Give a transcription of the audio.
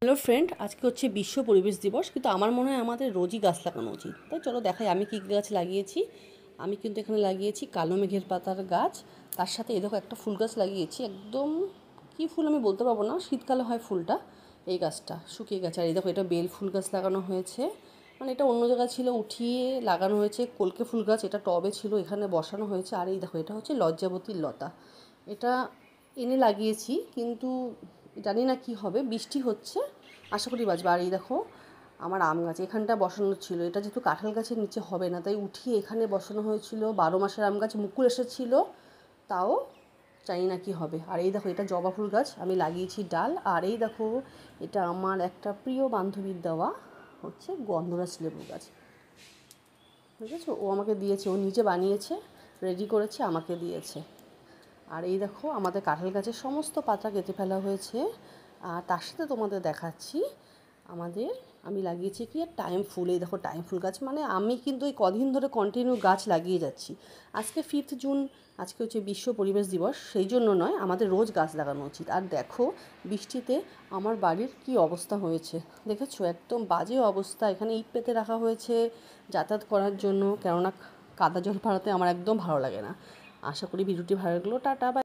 Hello friend, আজকে হচ্ছে বিশ্ব পরিবেশ দিবস, কিন্তু আমার মনে হয় আমাদের রোজই গাছ লাগানো উচিত। তাই চলো দেখাই আমি কী গাছ লাগিয়েছি। আমি কিন্তু এখানে লাগিয়েছি কালো মেঘের পাতার গাছ, তার সাথে এ দেখো একটা ফুল গাছ লাগিয়েছি। একদম কী ফুল আমি বলতে পারবো না, শীতকালে হয় ফুলটা। এই গাছটা শুকিয়ে গেছে। আর এই দেখো এটা বেল ফুল গাছ লাগানো হয়েছে, মানে এটা অন্য জায়গায় ছিল, উঠিয়ে লাগানো হয়েছে। কলকে ফুল গাছ এটা টবে ছিল, এখানে বসানো হয়েছে। আর এই দেখো এটা হচ্ছে লজ্জাবতীর লতা, এটা এনে লাগিয়েছি, কিন্তু জানি না কি হবে। বৃষ্টি হচ্ছে, আশা করি বাঁচবে। আর এই দেখো আমার আম গাছ এখানটা বসানো ছিল, এটা যেহেতু কাঁঠাল গাছের নিচে হবে না, তাই উঠিয়ে এখানে বসানো হয়েছিল। 12 মাসের আম গাছ, মুকুল এসেছিলো, তাও জানি না কি হবে। আর এই দেখো এটা জবা ফুল গাছ, আমি লাগিয়েছি ডাল। আর এই দেখো এটা আমার একটা প্রিয় বান্ধবীর দেওয়া হচ্ছে গন্ধরাজ লেবু গাছ, ঠিক আছে? ও আমাকে দিয়েছে, ও নিজে বানিয়েছে, রেডি করেছে, আমাকে দিয়েছে। আর এই দেখো আমাদের কাঁঠাল গাছের সমস্ত পাতা কেটে ফেলা হয়েছে। আর তার সাথে তোমাদের দেখাচ্ছি আমি লাগিয়েছি কি টাইম ফুল। এই দেখো টাইম ফুল গাছ, মানে আমি কিন্তু এই কদিন ধরে কন্টিনিউ গাছ লাগিয়ে যাচ্ছি। আজকে 5th জুন, আজকে হচ্ছে বিশ্ব পরিবেশ দিবস, সেই জন্য নয়, আমাদের রোজ গাছ লাগানো উচিত। আর দেখো বৃষ্টিতে আমার বাড়ির কি অবস্থা হয়েছে দেখেছো, একদম বাজে অবস্থা। এখানে ইট পেতে রাখা হয়েছে যাতায়াত করার জন্য, কেননা কাদা জল পাড়াতে আমার একদম ভালো লাগে না। আশা করি ভিডিওটি ভালো লাগলো। Tata, by.